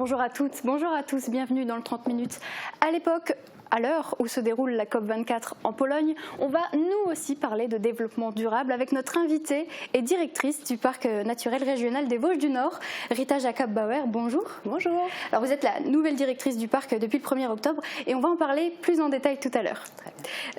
Bonjour à toutes, bonjour à tous, bienvenue dans le 30 minutes. À l'heure où se déroule la COP24 en Pologne, on va nous aussi parler de développement durable avec notre invitée et directrice du parc naturel régional des Vosges du Nord, Rita Jacob-Bauer. Bonjour. Bonjour. Alors vous êtes la nouvelle directrice du parc depuis le 1er octobre et on va en parler plus en détail tout à l'heure.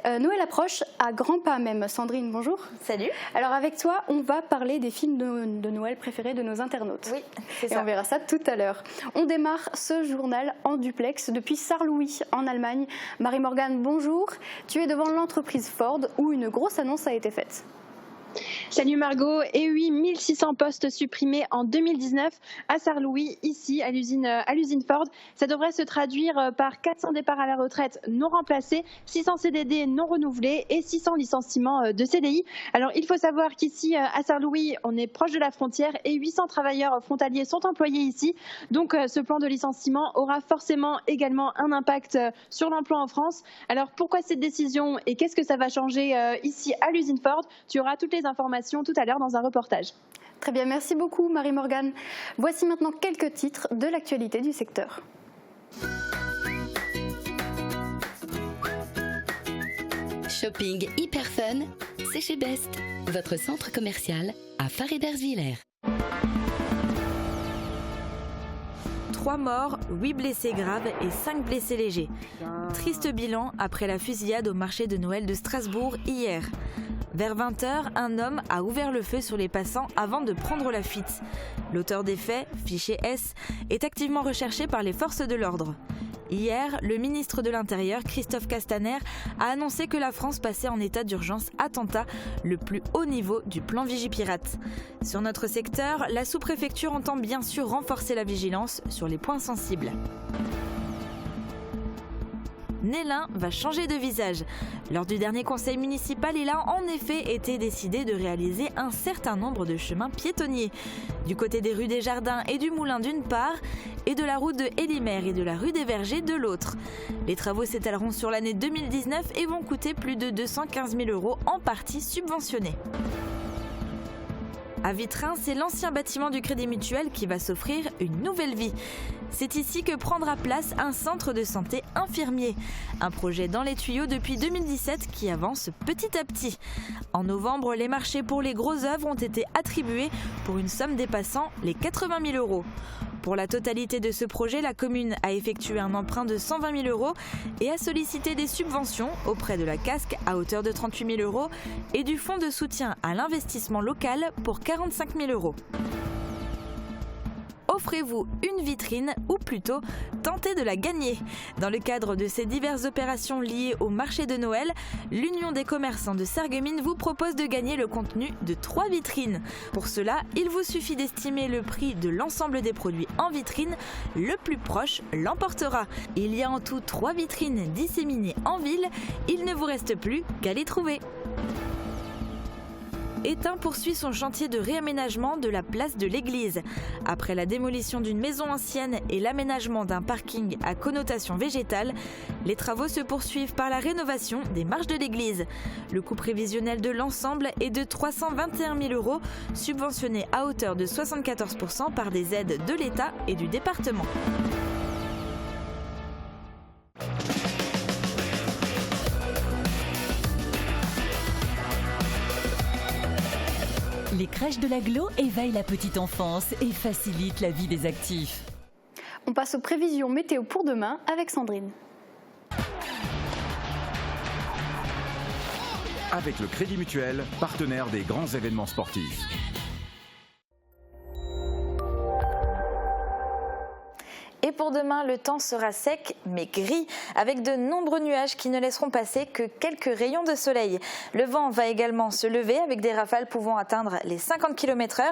Noël approche à grands pas même. Sandrine, bonjour. Salut. Alors avec toi, on va parler des films de Noël préférés de nos internautes. Oui, c'est ça. Et on verra ça tout à l'heure. On démarre ce journal en duplex depuis Sarre-Louis en Allemagne. Marie-Morgane, bonjour. Tu es devant l'entreprise Ford où une grosse annonce a été faite. Salut Margot, et oui, 1600 postes supprimés en 2019 à Sarre-Louis, ici à l'usine Ford. Ça devrait se traduire par 400 départs à la retraite non remplacés, 600 CDD non renouvelés et 600 licenciements de CDI. Alors il faut savoir qu'ici à Sarre-Louis, on est proche de la frontière et 800 travailleurs frontaliers sont employés ici. Donc ce plan de licenciement aura forcément également un impact sur l'emploi en France. Alors pourquoi cette décision et qu'est-ce que ça va changer ici à l'usine Ford? Tu auras toutes les informations tout à l'heure dans un reportage. Très bien, merci beaucoup Marie-Morgane. Voici maintenant quelques titres de l'actualité du secteur. Shopping hyper fun, c'est chez Best, votre centre commercial à Faré-d'Ersviller. 3 morts, 8 blessés graves et 5 blessés légers. Triste bilan après la fusillade au marché de Noël de Strasbourg hier. Vers 20h, un homme a ouvert le feu sur les passants avant de prendre la fuite. L'auteur des faits, fiché S, est activement recherché par les forces de l'ordre. Hier, le ministre de l'Intérieur, Christophe Castaner, a annoncé que la France passait en état d'urgence attentat, le plus haut niveau du plan Vigipirate. Sur notre secteur, la sous-préfecture entend bien sûr renforcer la vigilance sur les points sensibles. Nélin va changer de visage. Lors du dernier conseil municipal, il a en effet été décidé de réaliser un certain nombre de chemins piétonniers. Du côté des rues des Jardins et du Moulin d'une part, et de la route de Hélimère et de la rue des Vergers de l'autre. Les travaux s'étaleront sur l'année 2019 et vont coûter plus de 215 000 € en partie subventionnés. À Vitrin, c'est l'ancien bâtiment du Crédit Mutuel qui va s'offrir une nouvelle vie. C'est ici que prendra place un centre de santé infirmier. Un projet dans les tuyaux depuis 2017 qui avance petit à petit. En novembre, les marchés pour les grosses œuvres ont été attribués pour une somme dépassant les 80 000 €. Pour la totalité de ce projet, la commune a effectué un emprunt de 120 000 € et a sollicité des subventions auprès de la CASC à hauteur de 38 000 € et du Fonds de soutien à l'investissement local pour 45 000 €. Offrez-vous une vitrine ou plutôt tentez de la gagner. Dans le cadre de ces diverses opérations liées au marché de Noël, l'Union des commerçants de Sarreguemines vous propose de gagner le contenu de 3 vitrines. Pour cela, il vous suffit d'estimer le prix de l'ensemble des produits en vitrine. Le plus proche l'emportera. Il y a en tout 3 vitrines disséminées en ville. Il ne vous reste plus qu'à les trouver. Étain poursuit son chantier de réaménagement de la place de l'église. Après la démolition d'une maison ancienne et l'aménagement d'un parking à connotation végétale, les travaux se poursuivent par la rénovation des marches de l'église. Le coût prévisionnel de l'ensemble est de 321 000 €, subventionné à hauteur de 74 % par des aides de l'État et du département. Les crèches de l'agglo éveillent la petite enfance et facilitent la vie des actifs. On passe aux prévisions météo pour demain avec Sandrine. Avec le Crédit Mutuel, partenaire des grands événements sportifs. Et pour demain, le temps sera sec mais gris, avec de nombreux nuages qui ne laisseront passer que quelques rayons de soleil. Le vent va également se lever avec des rafales pouvant atteindre les 50 km/h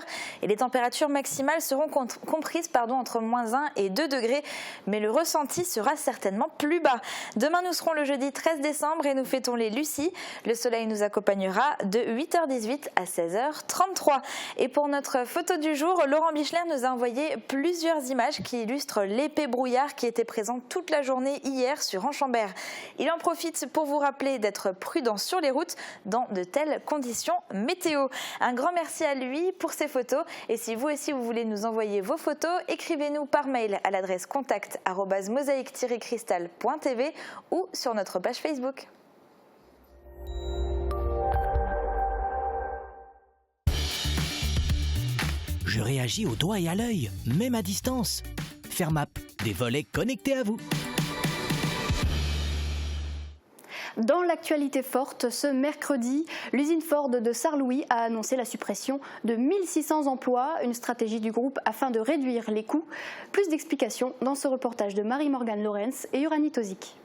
et les températures maximales seront comprises entre -1 et 2 degrés, mais le ressenti sera certainement plus bas. Demain, nous serons le jeudi 13 décembre et nous fêtons les Lucies. Le soleil nous accompagnera de 8h18 à 16h33. Et pour notre photo du jour, Laurent Bichler nous a envoyé plusieurs images qui illustrent l'épée brouillard qui était présent toute la journée hier sur Anchambert. Il en profite pour vous rappeler d'être prudent sur les routes dans de telles conditions météo. Un grand merci à lui pour ses photos et si vous aussi vous voulez nous envoyer vos photos, écrivez-nous par mail à l'adresse contact@mosaïque-cristal.tv ou sur notre page Facebook. Je réagis au doigt et à l'œil, même à distance. Fermap, des volets connectés à vous. Dans l'actualité forte, ce mercredi, l'usine Ford de Sarre-Louis a annoncé la suppression de 1600 emplois, une stratégie du groupe afin de réduire les coûts. Plus d'explications dans ce reportage de Marie-Morgane Lorenz et Uranie Tozik.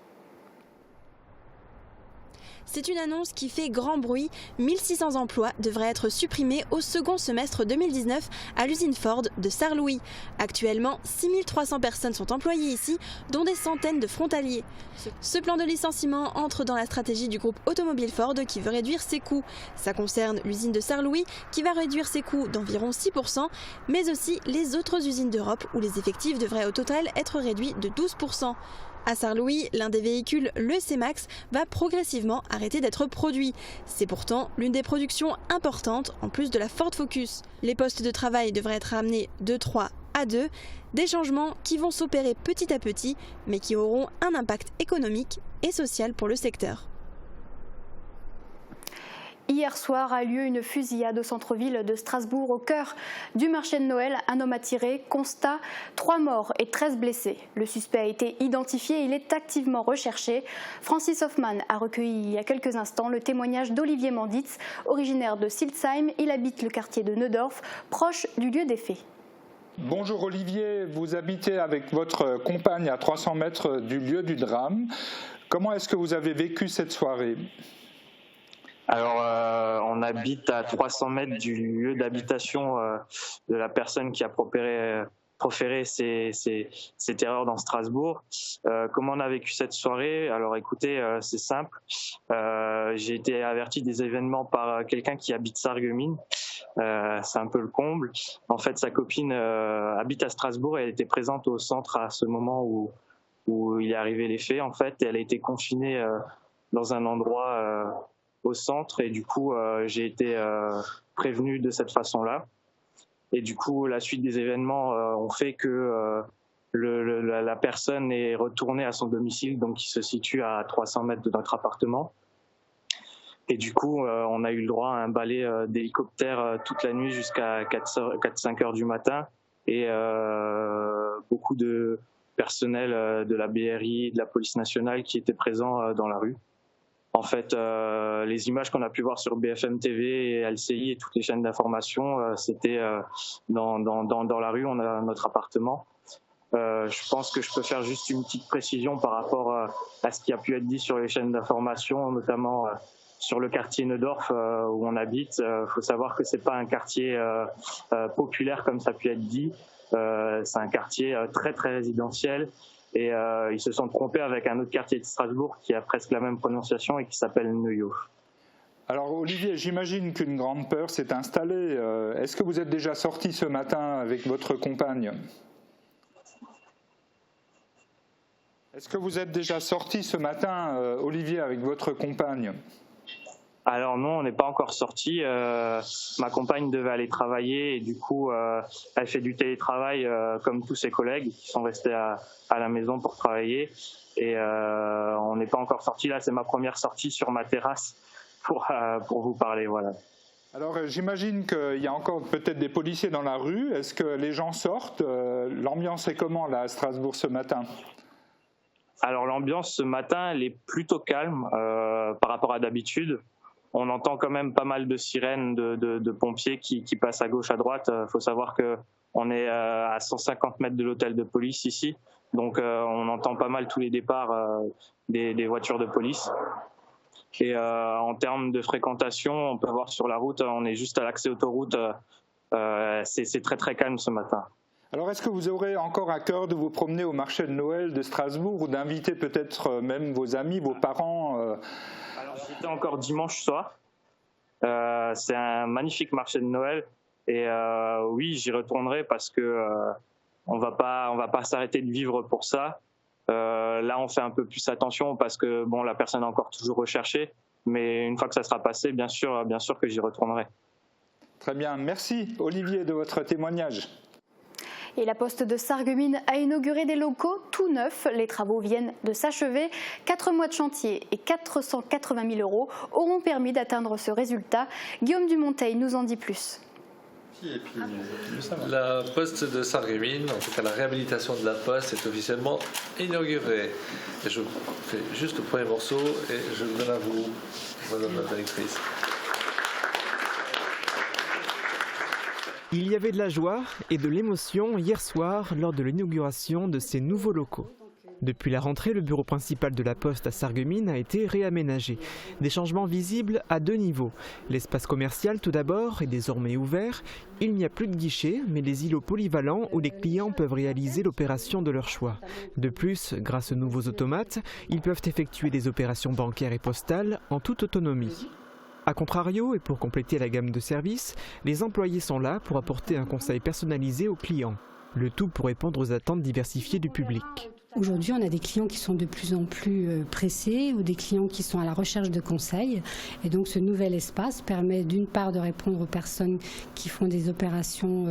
C'est une annonce qui fait grand bruit. 1600 emplois devraient être supprimés au second semestre 2019 à l'usine Ford de Sarre-Louis. Actuellement, 6300 personnes sont employées ici, dont des centaines de frontaliers. Ce plan de licenciement entre dans la stratégie du groupe automobile Ford qui veut réduire ses coûts. Ça concerne l'usine de Sarre-Louis qui va réduire ses coûts d'environ 6%, mais aussi les autres usines d'Europe où les effectifs devraient au total être réduits de 12%. À Sarre-Louis, l'un des véhicules, le C-Max, va progressivement arrêter d'être produit. C'est pourtant l'une des productions importantes en plus de la Ford Focus. Les postes de travail devraient être ramenés de 3 à 2, des changements qui vont s'opérer petit à petit, mais qui auront un impact économique et social pour le secteur. Hier soir a lieu une fusillade au centre-ville de Strasbourg, au cœur du marché de Noël. Un homme a tiré, constat, 3 morts et 13 blessés. Le suspect a été identifié et il est activement recherché. Francis Hoffmann a recueilli il y a quelques instants le témoignage d'Olivier Manditz, originaire de Silsheim. Il habite le quartier de Neudorf, proche du lieu des faits. Bonjour Olivier, vous habitez avec votre compagne à 300 mètres du lieu du drame. Comment est-ce que vous avez vécu cette soirée ? Alors, on habite à 300 mètres du lieu d'habitation de la personne qui a proféré ces terreurs dans Strasbourg. Comment on a vécu cette soirée ? Alors écoutez, c'est simple. J'ai été averti des événements par quelqu'un qui habite Sarreguemines. C'est un peu le comble. En fait, sa copine habite à Strasbourg et elle était présente au centre à ce moment où il est arrivé les faits. En fait, et elle a été confinée dans un endroit au centre et du coup j'ai été prévenu de cette façon-là et du coup la suite des événements ont fait que la personne est retournée à son domicile donc qui se situe à 300 mètres de notre appartement et du coup on a eu le droit à un balai d'hélicoptère toute la nuit jusqu'à 4-5 heures du matin et beaucoup de personnel de la BRI, de la police nationale qui étaient présents dans la rue. En fait, les images qu'on a pu voir sur BFM TV et LCI et toutes les chaînes d'information, c'était dans la rue, on a notre appartement. Je pense que je peux faire juste une petite précision par rapport à ce qui a pu être dit sur les chaînes d'information, notamment sur le quartier Neudorf où on habite. Faut savoir que c'est pas un quartier populaire comme ça a pu être dit. C'est un quartier très très résidentiel. Et ils se sont trompés avec un autre quartier de Strasbourg qui a presque la même prononciation et qui s'appelle Neuillof. Alors Olivier, j'imagine qu'une grande peur s'est installée. Est-ce que vous êtes déjà sorti ce matin avec votre compagne ? Est-ce que vous êtes déjà sorti ce matin, Olivier, avec votre compagne ? Alors non, on n'est pas encore sorti. Ma compagne devait aller travailler et du coup, elle fait du télétravail comme tous ses collègues qui sont restés à la maison pour travailler. Et on n'est pas encore sorti. Là, c'est ma première sortie sur ma terrasse pour vous parler. Voilà. Alors j'imagine qu'il y a encore peut-être des policiers dans la rue. Est-ce que les gens sortent ? L'ambiance est comment là à Strasbourg ce matin ? Alors l'ambiance ce matin, elle est plutôt calme par rapport à d'habitude. On entend quand même pas mal de sirènes de pompiers qui passent à gauche, à droite. Faut savoir qu'on est à 150 mètres de l'hôtel de police ici. Donc on entend pas mal tous les départs des voitures de police. Et en termes de fréquentation, on peut voir sur la route, on est juste à l'accès autoroute. C'est très très calme ce matin. Alors est-ce que vous aurez encore à cœur de vous promener au marché de Noël de Strasbourg ou d'inviter peut-être même vos amis, vos parents Alors j'étais encore dimanche soir. C'est un magnifique marché de Noël et oui, j'y retournerai parce que on va pas s'arrêter de vivre pour ça. Là, on fait un peu plus attention parce que bon, la personne est encore toujours recherchée, mais une fois que ça sera passé, bien sûr que j'y retournerai. Très bien, merci Olivier de votre témoignage. Et la Poste de Sarreguemines a inauguré des locaux tout neufs. Les travaux viennent de s'achever. 4 mois de chantier et 480 000 € auront permis d'atteindre ce résultat. Guillaume Dumonteil nous en dit plus. La Poste de Sarreguemines, en tout cas la réhabilitation de la Poste, est officiellement inaugurée. Et je fais juste le premier morceau et je le donne à vous, madame la directrice. Il y avait de la joie et de l'émotion hier soir lors de l'inauguration de ces nouveaux locaux. Depuis la rentrée, le bureau principal de la Poste à Sarreguemines a été réaménagé. Des changements visibles à 2 niveaux. L'espace commercial tout d'abord est désormais ouvert. Il n'y a plus de guichets, mais des îlots polyvalents où les clients peuvent réaliser l'opération de leur choix. De plus, grâce aux nouveaux automates, ils peuvent effectuer des opérations bancaires et postales en toute autonomie. A contrario, et pour compléter la gamme de services, les employés sont là pour apporter un conseil personnalisé aux clients. Le tout pour répondre aux attentes diversifiées du public. Aujourd'hui, on a des clients qui sont de plus en plus pressés ou des clients qui sont à la recherche de conseils. Et donc ce nouvel espace permet d'une part de répondre aux personnes qui font des opérations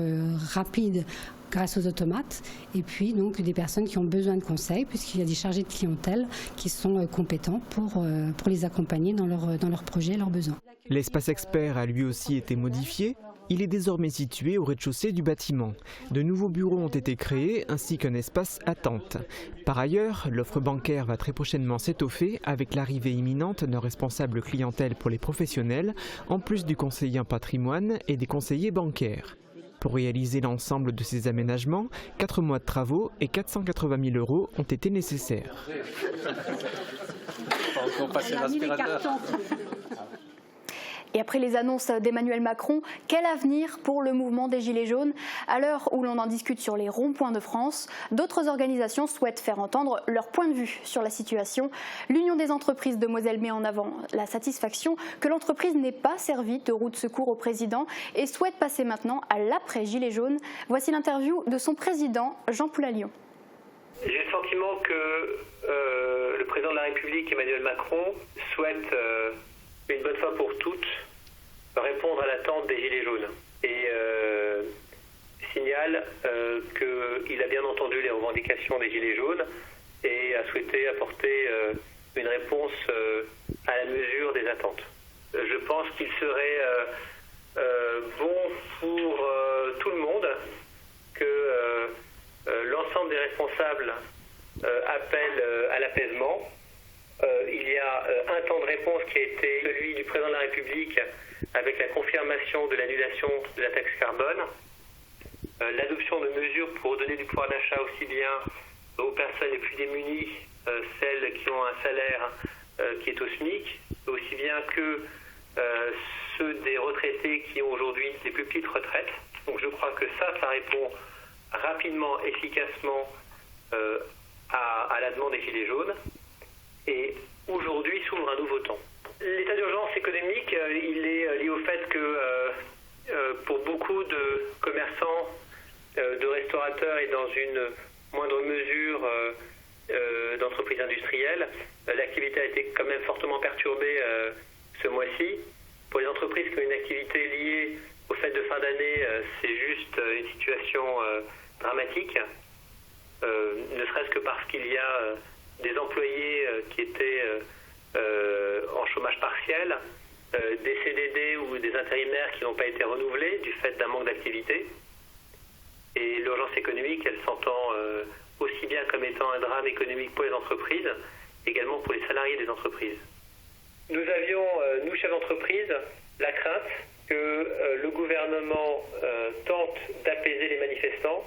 rapides grâce aux automates, et puis donc des personnes qui ont besoin de conseils, puisqu'il y a des chargés de clientèle qui sont compétents pour les accompagner dans leurs projets et leurs besoins. L'espace expert a lui aussi été modifié. Il est désormais situé au rez-de-chaussée du bâtiment. De nouveaux bureaux ont été créés ainsi qu'un espace attente. Par ailleurs, l'offre bancaire va très prochainement s'étoffer avec l'arrivée imminente d'un responsable clientèle pour les professionnels, en plus du conseiller en patrimoine et des conseillers bancaires. Pour réaliser l'ensemble de ces aménagements, 4 mois de travaux et 480 000 € ont été nécessaires. Et après les annonces d'Emmanuel Macron, quel avenir pour le mouvement des Gilets jaunes? À l'heure où l'on en discute sur les ronds-points de France, d'autres organisations souhaitent faire entendre leur point de vue sur la situation. L'Union des entreprises de Moselle met en avant la satisfaction que l'entreprise n'ait pas servi de roue de secours au président et souhaite passer maintenant à l'après-Gilets jaunes. Voici l'interview de son président, Jean Poulalion. J'ai le sentiment que le président de la République, Emmanuel Macron, souhaite une bonne fois pour toutes répondre à l'attente des Gilets jaunes et signale qu'il a bien entendu les revendications des Gilets jaunes et a souhaité apporter une réponse à la mesure des attentes. Je pense qu'il serait bon pour tout le monde que l'ensemble des responsables appellent à l'apaisement. Il y a un temps de réponse qui a été celui du président de la République avec la confirmation de l'annulation de la taxe carbone, l'adoption de mesures pour donner du pouvoir d'achat aussi bien aux personnes les plus démunies, celles qui ont un salaire qui est au SMIC, aussi bien que ceux des retraités qui ont aujourd'hui les plus petites retraites. Donc je crois que ça répond rapidement, efficacement à la demande des Gilets jaunes. Et aujourd'hui s'ouvre un nouveau temps. L'état d'urgence économique, il est lié au fait que pour beaucoup de commerçants, de restaurateurs et dans une moindre mesure d'entreprises industrielles, l'activité a été quand même fortement perturbée ce mois-ci. Pour les entreprises qui ont une activité liée aux fêtes de fin d'année, c'est juste une situation dramatique, ne serait-ce que parce qu'il y a des employés qui étaient en chômage partiel, des CDD ou des intérimaires qui n'ont pas été renouvelés du fait d'un manque d'activité. Et l'urgence économique, elle s'entend aussi bien comme étant un drame économique pour les entreprises, également pour les salariés des entreprises. Nous avions, nous chefs d'entreprise, la crainte que le gouvernement tente d'apaiser les manifestants,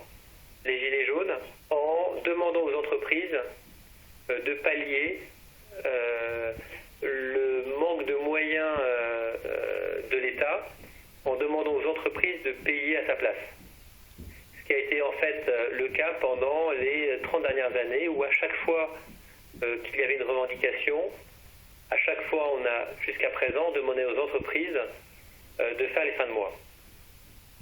les gilets jaunes, en demandant aux entreprises de pallier le manque de moyens de l'État en demandant aux entreprises de payer à sa place. Ce qui a été en fait le cas pendant les 30 dernières années où à chaque fois qu'il y avait une revendication, à chaque fois on a jusqu'à présent demandé aux entreprises de faire les fins de mois.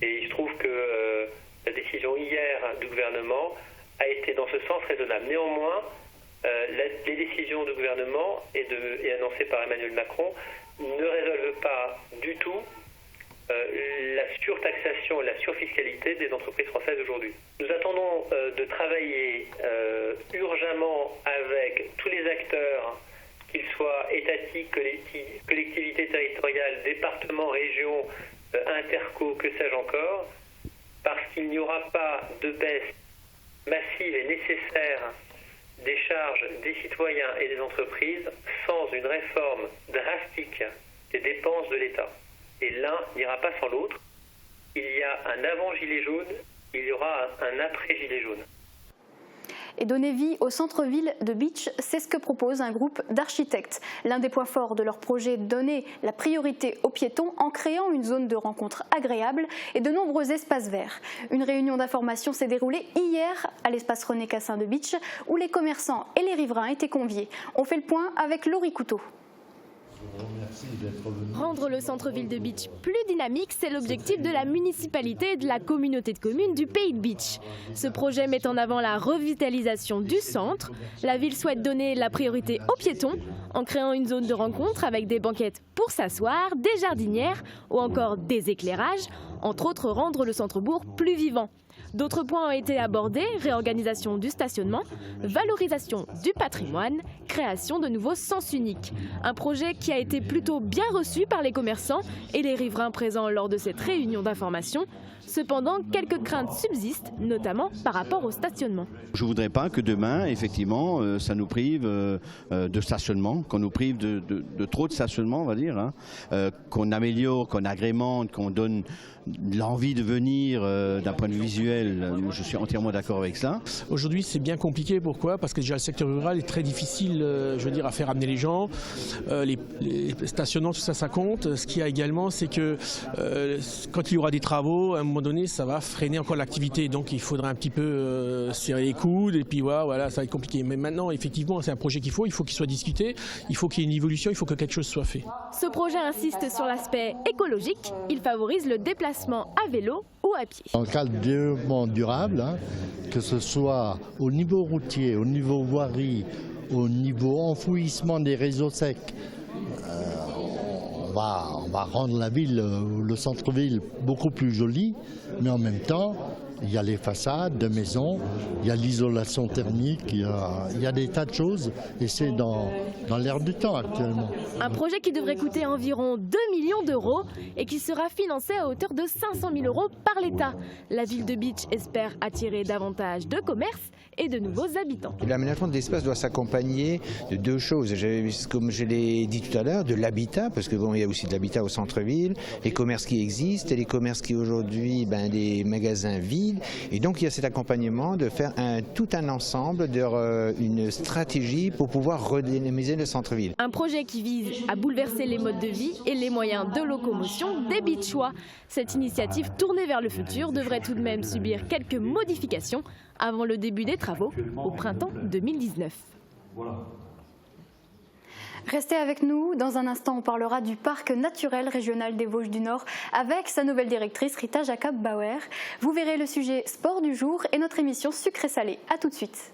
Et il se trouve que La décision hier du gouvernement a été dans ce sens raisonnable. Néanmoins, les décisions du gouvernement et annoncées par Emmanuel Macron ne résolvent pas du tout la surtaxation et la surfiscalité des entreprises françaises aujourd'hui. Nous attendons de travailler urgemment avec tous les acteurs, qu'ils soient étatiques, collectivités territoriales, départements, régions, interco, que sais-je encore, parce qu'il n'y aura pas de baisse massive et nécessaire des charges des citoyens et des entreprises sans une réforme drastique des dépenses de l'État. Et l'un n'ira pas sans l'autre. Il y a un avant-gilet jaune, il y aura un après-gilet jaune. Et donner vie au centre-ville de Bitche, c'est ce que propose un groupe d'architectes. L'un des points forts de leur projet, donner la priorité aux piétons en créant une zone de rencontre agréable et de nombreux espaces verts. Une réunion d'information s'est déroulée hier à l'espace René Cassin de Bitche, où les commerçants et les riverains étaient conviés. On fait le point avec Laurie Couteau. Rendre le centre-ville de Bitche plus dynamique, c'est l'objectif de la municipalité et de la communauté de communes du Pays de Bitche. Ce projet met en avant la revitalisation du centre. La ville souhaite donner la priorité aux piétons en créant une zone de rencontre avec des banquettes pour s'asseoir, des jardinières ou encore des éclairages, entre autres rendre le centre-bourg plus vivant. D'autres points ont été abordés, réorganisation du stationnement, valorisation du patrimoine, création de nouveaux sens uniques. Un projet qui a été plutôt bien reçu par les commerçants et les riverains présents lors de cette réunion d'information. Cependant, quelques craintes subsistent, notamment par rapport au stationnement. Je ne voudrais pas que demain, effectivement, ça nous prive de stationnement, qu'on nous prive de trop de stationnement, on va dire, hein, qu'on améliore, qu'on agrémente, qu'on donne l'envie de venir d'un point de vue visuel. Je suis entièrement d'accord avec ça. Aujourd'hui, c'est bien compliqué. Pourquoi? Parce que déjà le secteur rural est très difficile, je veux dire, à faire amener les gens. Les stationnements, tout ça, ça compte. Ce qu'il y a également, c'est que quand il y aura des travaux, à un moment donné, ça va freiner encore l'activité. Donc, il faudra un petit peu serrer les coudes et puis voilà, ça va être compliqué. Mais maintenant, effectivement, c'est un projet qu'il faut qu'il soit discuté, il faut qu'il y ait une évolution, il faut que quelque chose soit fait. Ce projet insiste sur l'aspect écologique. Il favorise le déplacement à vélo ou à pied. En cas de développement durable, que ce soit au niveau routier, au niveau voirie, au niveau enfouissement des réseaux secs, on va rendre la ville, le centre-ville, beaucoup plus joli, mais en même temps, il y a les façades de maisons, il y a l'isolation thermique, il y a des tas de choses et c'est dans l'air du temps actuellement. Un projet qui devrait coûter environ 2 millions d'euros et qui sera financé à hauteur de 500 000 euros par l'État. La ville de Bitche espère attirer davantage de commerces et de nouveaux habitants. L'aménagement de l'espace doit s'accompagner de deux choses. Comme je l'ai dit tout à l'heure, de l'habitat, parce que il y a aussi de l'habitat au centre-ville, les commerces qui existent et les commerces qui aujourd'hui, des magasins vides. Et donc il y a cet accompagnement de faire tout un ensemble, une stratégie pour pouvoir redynamiser le centre-ville. Un projet qui vise à bouleverser les modes de vie et les moyens de locomotion des Bitchois. Cette initiative tournée vers le futur devrait tout de même subir quelques modifications avant le début des travaux au printemps 2019. Restez avec nous. Dans un instant, on parlera du parc naturel régional des Vosges du Nord avec sa nouvelle directrice Rita Jacob-Bauer. Vous verrez le sujet sport du jour et notre émission sucré salé. A tout de suite.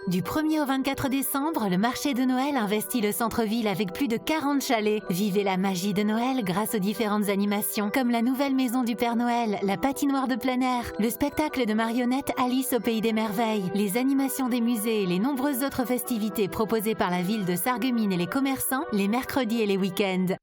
Du 1er au 24 décembre, le marché de Noël investit le centre-ville avec plus de 40 chalets. Vivez la magie de Noël grâce aux différentes animations, comme la nouvelle maison du Père Noël, la patinoire de plein air, le spectacle de marionnettes Alice au Pays des Merveilles, les animations des musées et les nombreuses autres festivités proposées par la ville de Sarreguemines et les commerçants, les mercredis et les week-ends.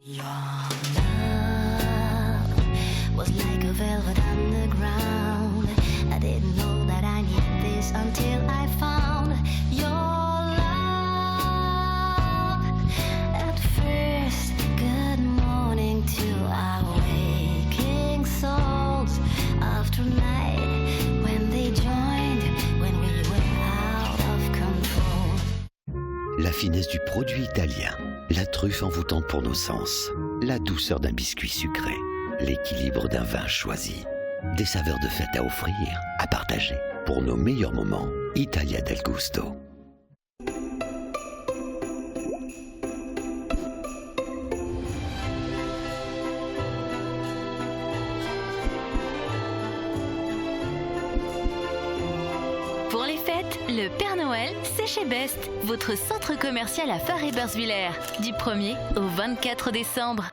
La finesse du produit italien, la truffe envoûtante pour nos sens, la douceur d'un biscuit sucré, l'équilibre d'un vin choisi. Des saveurs de fête à offrir, à partager. Pour nos meilleurs moments, Italia del Gusto. Noël, c'est chez Best, votre centre commercial à Phare-et-Bersviller, du 1er au 24 décembre.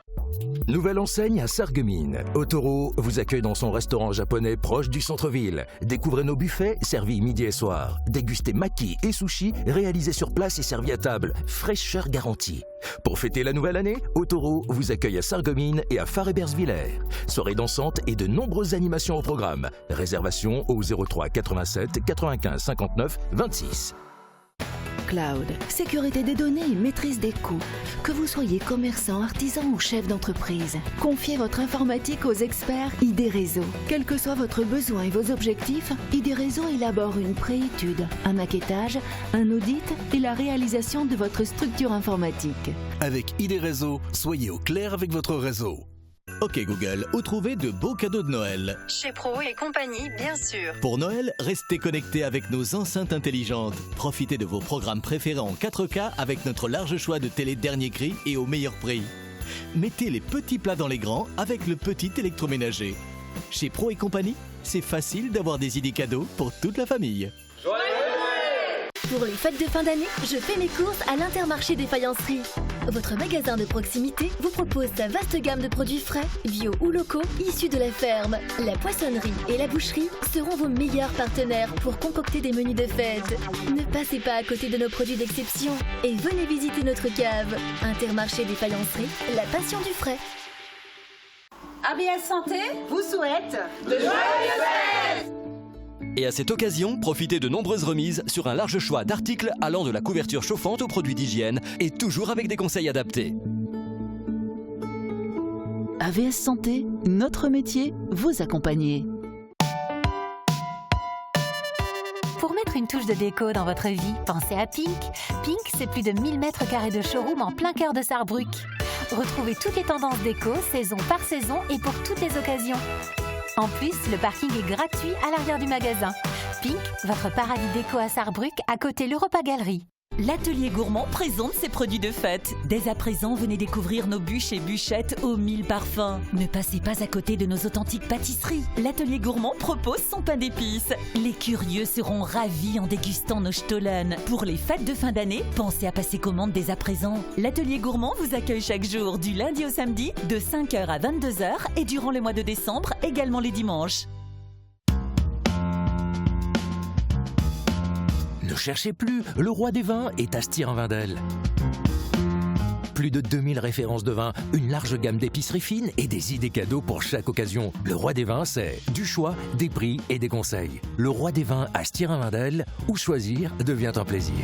Nouvelle enseigne à Sarreguemines. Otoro vous accueille dans son restaurant japonais proche du centre-ville. Découvrez nos buffets servis midi et soir. Dégustez maki et sushi réalisés sur place et servis à table. Fraîcheur garantie. Pour fêter la nouvelle année, Otoro vous accueille à Sarreguemines et à Phare-et-Bersviller. Soirée dansante et de nombreuses animations au programme. Réservation au 03 87 95 59 26. Cloud, sécurité des données et maîtrise des coûts. Que vous soyez commerçant, artisan ou chef d'entreprise, confiez votre informatique aux experts ID Réseau. Quel que soit votre besoin et vos objectifs, ID Réseau élabore une préétude, un maquettage, un audit et la réalisation de votre structure informatique. Avec ID Réseau, soyez au clair avec votre réseau. Ok Google, où trouver de beaux cadeaux de Noël? Chez Pro et compagnie, bien sûr. Pour Noël, restez connectés avec nos enceintes intelligentes. Profitez de vos programmes préférés en 4K avec notre large choix de télé dernier cri et au meilleur prix. Mettez les petits plats dans les grands avec le petit électroménager. Chez Pro et compagnie, c'est facile d'avoir des idées cadeaux pour toute la famille. Pour les fêtes de fin d'année, je fais mes courses à l'Intermarché des faïenceries. Votre magasin de proximité vous propose sa vaste gamme de produits frais, bio ou locaux, issus de la ferme. La poissonnerie et la boucherie seront vos meilleurs partenaires pour concocter des menus de fête. Ne passez pas à côté de nos produits d'exception et venez visiter notre cave. Intermarché des faïenceries, la passion du frais. ABS Santé vous souhaite de joyeuses fêtes. Et à cette occasion, profitez de nombreuses remises sur un large choix d'articles allant de la couverture chauffante aux produits d'hygiène et toujours avec des conseils adaptés. AVS Santé, notre métier, vous accompagner. Pour mettre une touche de déco dans votre vie, pensez à Pink. Pink, c'est plus de 1000 mètres carrés de showroom en plein cœur de Sarrebruck. Retrouvez toutes les tendances déco, saison par saison et pour toutes les occasions. En plus, le parking est gratuit à l'arrière du magasin. Pink, votre paradis déco à Sarrebruck, à côté l'Europa Galerie. L'Atelier Gourmand présente ses produits de fête. Dès à présent, venez découvrir nos bûches et bûchettes aux 1000 parfums. Ne passez pas à côté de nos authentiques pâtisseries. L'Atelier Gourmand propose son pain d'épices. Les curieux seront ravis en dégustant nos Stollen. Pour les fêtes de fin d'année, pensez à passer commande dès à présent. L'Atelier Gourmand vous accueille chaque jour du lundi au samedi de 5h à 22h et durant le mois de décembre, également les dimanches. Ne cherchez plus, le roi des vins est à Stirin-Wendel. Plus de 2000 références de vin, une large gamme d'épiceries fines et des idées cadeaux pour chaque occasion. Le roi des vins, c'est du choix, des prix et des conseils. Le roi des vins à Stirin-Wendel, où choisir devient un plaisir.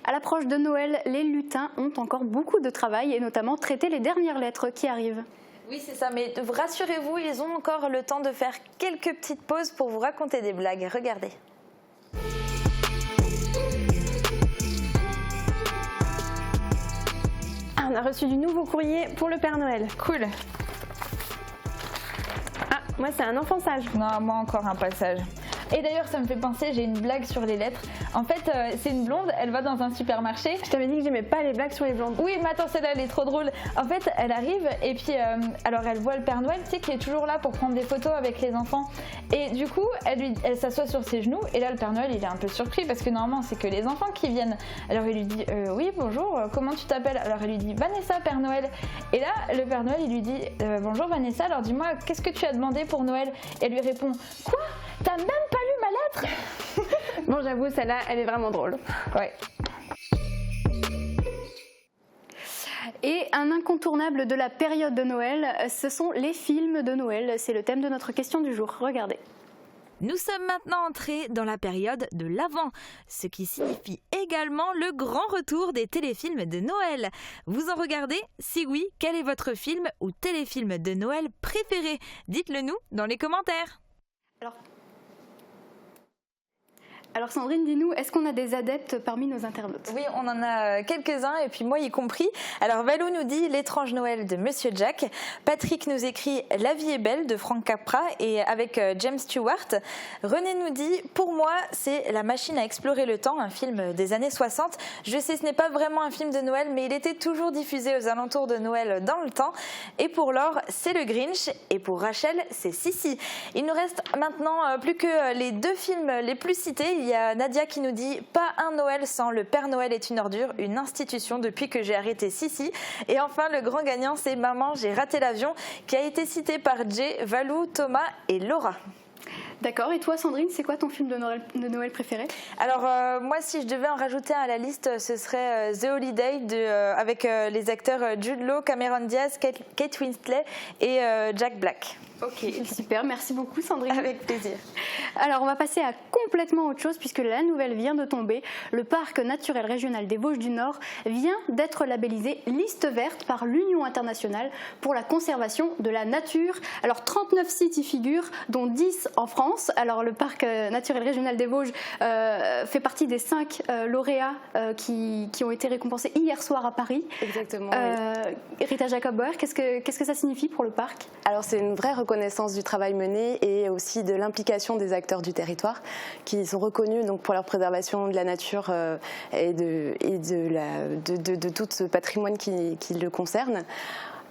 À l'approche de Noël, les lutins ont encore beaucoup de travail et notamment traiter les dernières lettres qui arrivent. Oui, c'est ça, mais rassurez-vous, ils ont encore le temps de faire quelques petites pauses pour vous raconter des blagues. Regardez. Ah, on a reçu du nouveau courrier pour le Père Noël. Cool. Ah, moi c'est un enfant sage. Non, moi encore un passage. Et d'ailleurs, ça me fait penser, j'ai une blague sur les lettres. En fait, c'est une blonde, elle va dans un supermarché. Je t'avais dit que j'aimais pas les blagues sur les blondes. Oui, mais attends, celle-là, elle est trop drôle. En fait, elle arrive et puis, alors elle voit le Père Noël, tu sais, qui est toujours là pour prendre des photos avec les enfants. Et du coup, elle s'assoit sur ses genoux. Et là, le Père Noël, il est un peu surpris parce que normalement, c'est que les enfants qui viennent. Alors il lui dit, oui, bonjour, comment tu t'appelles? Alors elle lui dit, Vanessa, Père Noël. Et là, le Père Noël, il lui dit, bonjour Vanessa, alors dis-moi, qu'est-ce que tu as demandé pour Noël? Et elle lui répond, quoi? T'as même pas lu ma lettre? Bon, j'avoue, celle-là, elle est vraiment drôle. Ouais. Et un incontournable de la période de Noël, ce sont les films de Noël. C'est le thème de notre question du jour. Regardez. Nous sommes maintenant entrés dans la période de l'Avent, ce qui signifie également le grand retour des téléfilms de Noël. Vous en regardez? Si oui, quel est votre film ou téléfilm de Noël préféré? Dites-le nous dans les commentaires. Alors Sandrine, dis-nous, est-ce qu'on a des adeptes parmi nos internautes? Oui, on en a quelques-uns, et puis moi y compris. Alors Valou nous dit L'étrange Noël de Monsieur Jack. Patrick nous écrit La vie est belle de Frank Capra et avec James Stewart. René nous dit Pour moi, c'est La machine à explorer le temps, un film des années 60. Je sais, ce n'est pas vraiment un film de Noël, mais il était toujours diffusé aux alentours de Noël dans le temps. Et pour Laure, c'est Le Grinch. Et pour Rachel, c'est Sissi. Il nous reste maintenant plus que les 2 films les plus cités. Il y a Nadia qui nous dit « Pas un Noël sans Le Père Noël est une ordure, une institution depuis que j'ai arrêté Sissi ». Et enfin, le grand gagnant, c'est Maman, j'ai raté l'avion, qui a été cité par Jay, Valou, Thomas et Laura. D'accord, et toi Sandrine, c'est quoi ton film de Noël préféré? Alors moi, si je devais en rajouter un à la liste, ce serait The Holiday avec les acteurs Jude Law, Cameron Diaz, Kate Winslet et Jack Black. Ok, super, merci beaucoup Sandrine. Avec plaisir. Alors on va passer à complètement autre chose puisque la nouvelle vient de tomber. Le parc naturel régional des Vosges du Nord vient d'être labellisé liste verte par l'Union internationale pour la conservation de la nature. Alors 39 sites y figurent, dont 10 en France. Alors le parc naturel régional des Vosges fait partie des 5 lauréats qui ont été récompensés hier soir à Paris. Exactement. Oui. Rita Jacob-Bauer, qu'est-ce que ça signifie pour le parc? Alors c'est une vraie reconnaissance du travail mené et aussi de l'implication des acteurs du territoire qui sont reconnus donc pour leur préservation de la nature et de tout ce patrimoine qui le concerne.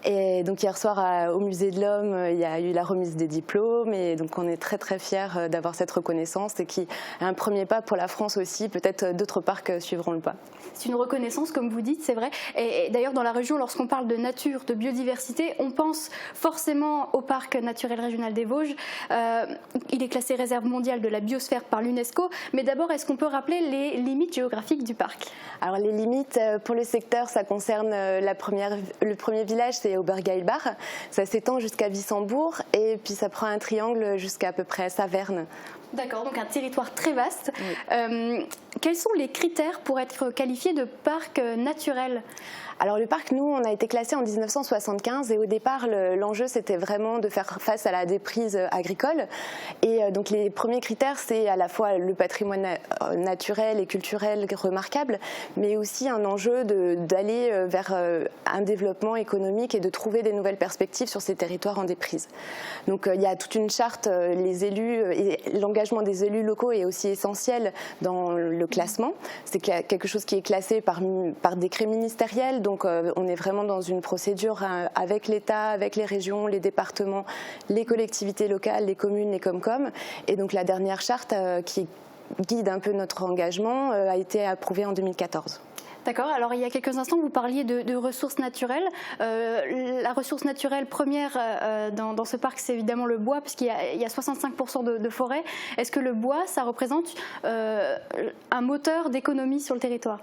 Et donc hier soir au Musée de l'Homme, il y a eu la remise des diplômes et donc on est très très fiers d'avoir cette reconnaissance et qui est un premier pas pour la France aussi. Peut-être d'autres parcs suivront le pas. C'est une reconnaissance, comme vous dites, c'est vrai. Et d'ailleurs, dans la région, lorsqu'on parle de nature, de biodiversité, on pense forcément au parc naturel régional des Vosges. Il est classé réserve mondiale de la biosphère par l'UNESCO. Mais d'abord, est-ce qu'on peut rappeler les limites géographiques du parc? Alors les limites pour le secteur, ça concerne le premier village, c'est Obergeilbach. Ça s'étend jusqu'à Wissembourg et puis ça prend un triangle jusqu'à à peu près Saverne. D'accord, donc un territoire très vaste. Oui. Quels sont les critères pour être qualifié de parc naturel? Alors le parc, nous, on a été classé en 1975 et au départ, l'enjeu, c'était vraiment de faire face à la déprise agricole. Et donc les premiers critères, c'est à la fois le patrimoine naturel et culturel remarquable, mais aussi un enjeu d'aller vers un développement économique et de trouver des nouvelles perspectives sur ces territoires en déprise. Donc il y a toute une charte, les élus et l'engagement des élus locaux est aussi essentiel dans le classement. C'est quelque chose qui est classé par décret ministériel. Donc on est vraiment dans une procédure avec l'État, avec les régions, les départements, les collectivités locales, les communes, les Comcom. Et donc la dernière charte qui guide un peu notre engagement a été approuvée en 2014. D'accord, alors il y a quelques instants vous parliez de ressources naturelles. La ressource naturelle première dans ce parc, c'est évidemment le bois, puisqu'il y a 65% de forêt. Est-ce que le bois, ça représente un moteur d'économie sur le territoire ?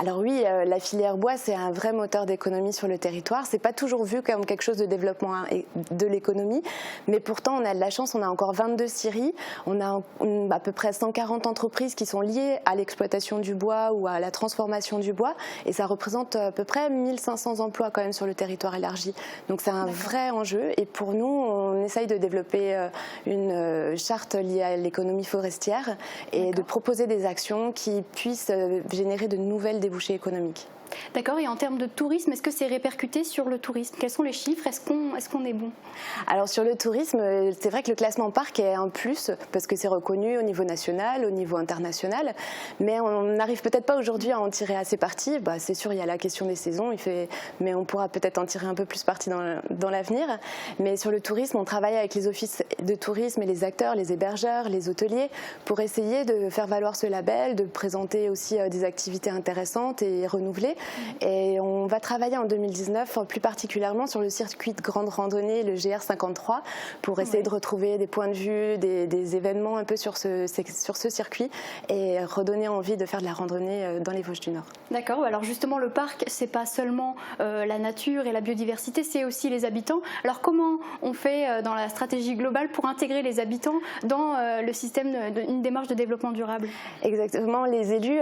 Alors oui, la filière bois, c'est un vrai moteur d'économie sur le territoire. C'est pas toujours vu comme quelque chose de développement de l'économie, mais pourtant on a de la chance, on a encore 22 scieries, on a à peu près 140 entreprises qui sont liées à l'exploitation du bois ou à la transformation du bois, et ça représente à peu près 1500 emplois quand même sur le territoire élargi. Donc c'est un vrai enjeu, et pour nous, on essaye de développer une charte liée à l'économie forestière et de proposer des actions qui puissent générer de nouvelles débouchés économiques. D'accord, et en termes de tourisme, est-ce que c'est répercuté sur le tourisme? Quels sont les chiffres? Est-ce qu'on est bon? Alors sur le tourisme, c'est vrai que le classement parc est un plus parce que c'est reconnu au niveau national, au niveau international, mais on n'arrive peut-être pas aujourd'hui à en tirer assez parti. C'est sûr, il y a la question des saisons, mais on pourra peut-être en tirer un peu plus parti dans l'avenir. Mais sur le tourisme, on travaille avec les offices de tourisme et les acteurs, les hébergeurs, les hôteliers pour essayer de faire valoir ce label, de présenter aussi des activités intéressantes et renouvelées. Et on va travailler en 2019 plus particulièrement sur le circuit de grande randonnée, le GR53, pour essayer de retrouver des points de vue, des événements un peu sur ce circuit et redonner envie de faire de la randonnée dans les Vosges du Nord. D'accord, alors justement le parc, c'est pas seulement la nature et la biodiversité, c'est aussi les habitants. Alors comment on fait dans la stratégie globale pour intégrer les habitants dans le système d'une démarche de développement durable? Exactement, les élus,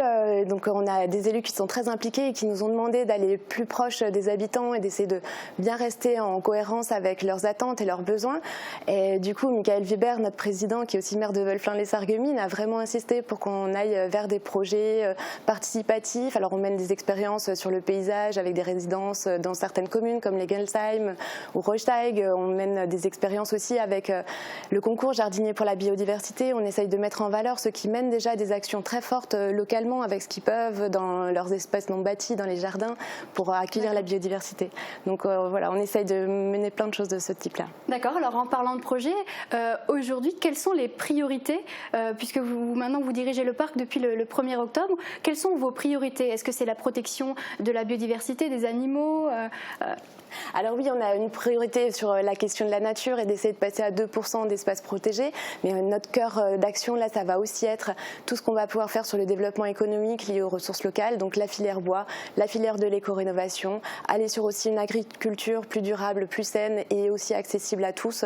donc on a des élus qui sont très impliqués et qui nous ont demandé d'aller plus proche des habitants et d'essayer de bien rester en cohérence avec leurs attentes et leurs besoins. Et du coup, Michael Weber, notre président, qui est aussi maire de Wölflin-les-Sarreguemines, a vraiment insisté pour qu'on aille vers des projets participatifs. Alors on mène des expériences sur le paysage avec des résidences dans certaines communes comme Legelsheim ou Rosteig. On mène des expériences aussi avec le concours Jardinier pour la biodiversité. On essaye de mettre en valeur ceux qui mènent déjà des actions très fortes localement avec ce qu'ils peuvent dans leurs espaces non bâtis, dans les jardins, pour accueillir la biodiversité. Donc voilà, on essaye de mener plein de choses de ce type-là. D'accord, alors en parlant de projet, aujourd'hui, quelles sont les priorités, puisque maintenant vous dirigez le parc depuis le 1er octobre, quelles sont vos priorités? Est-ce que c'est la protection de la biodiversité, des animaux? Alors oui, on a une priorité sur la question de la nature et d'essayer de passer à 2% d'espaces protégés. Mais notre cœur d'action, là, ça va aussi être tout ce qu'on va pouvoir faire sur le développement économique lié aux ressources locales, donc la filière bois, la filière de l'éco-rénovation, aller sur aussi une agriculture plus durable, plus saine et aussi accessible à tous,